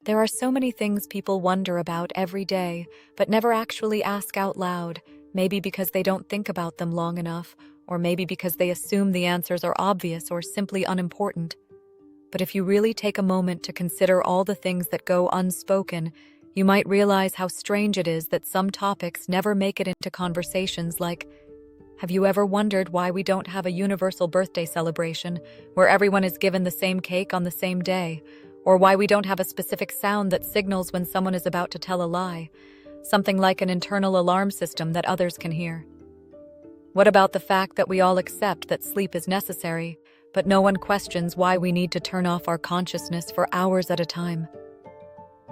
There are so many things people wonder about every day, but never actually ask out loud, maybe because they don't think about them long enough, or maybe because they assume the answers are obvious or simply unimportant. But if you really take a moment to consider all the things that go unspoken, you might realize how strange it is that some topics never make it into conversations like, have you ever wondered why we don't have a universal birthday celebration where everyone is given the same cake on the same day? Or why we don't have a specific sound that signals when someone is about to tell a lie, something like an internal alarm system that others can hear? What about the fact that we all accept that sleep is necessary, but no one questions why we need to turn off our consciousness for hours at a time?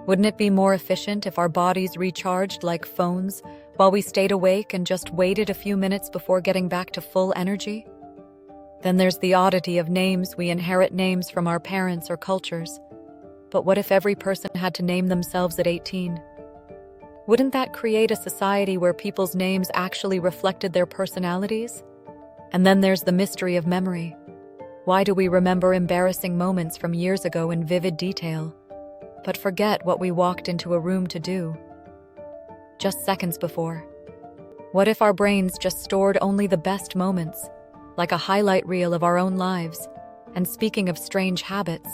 Wouldn't it be more efficient if our bodies recharged like phones while we stayed awake and just waited a few minutes before getting back to full energy? Then there's the oddity of names. We inherit names from our parents or cultures. But what if every person had to name themselves at 18? Wouldn't that create a society where people's names actually reflected their personalities? And then there's the mystery of memory. Why do we remember embarrassing moments from years ago in vivid detail, but forget what we walked into a room to do just seconds before? What if our brains just stored only the best moments, like a highlight reel of our own lives? And speaking of strange habits,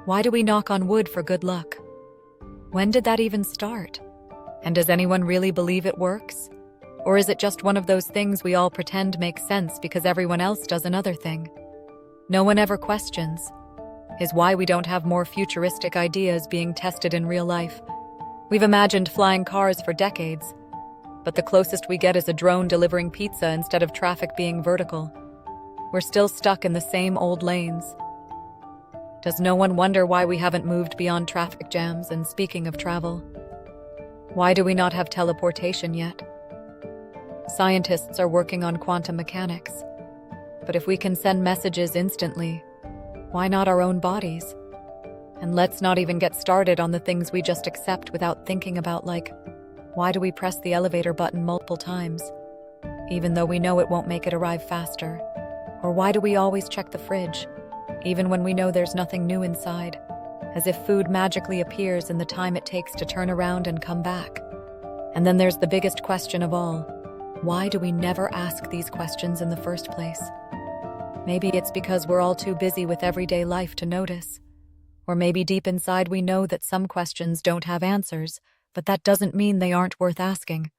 why do we knock on wood for good luck? When did that even start? And does anyone really believe it works? Or is it just one of those things we all pretend makes sense because everyone else does another thing? No one ever questions is why we don't have more futuristic ideas being tested in real life. We've imagined flying cars for decades, but the closest we get is a drone delivering pizza instead of traffic being vertical. We're still stuck in the same old lanes. Does no one wonder why we haven't moved beyond traffic jams? And speaking of travel, why do we not have teleportation yet? Scientists are working on quantum mechanics, but if we can send messages instantly, why not our own bodies? And let's not even get started on the things we just accept without thinking about, like, why do we press the elevator button multiple times, even though we know it won't make it arrive faster? Or why do we always check the fridge, even when we know there's nothing new inside, as if food magically appears in the time it takes to turn around and come back? And then there's the biggest question of all. Why do we never ask these questions in the first place? Maybe it's because we're all too busy with everyday life to notice. Or maybe deep inside we know that some questions don't have answers, but that doesn't mean they aren't worth asking.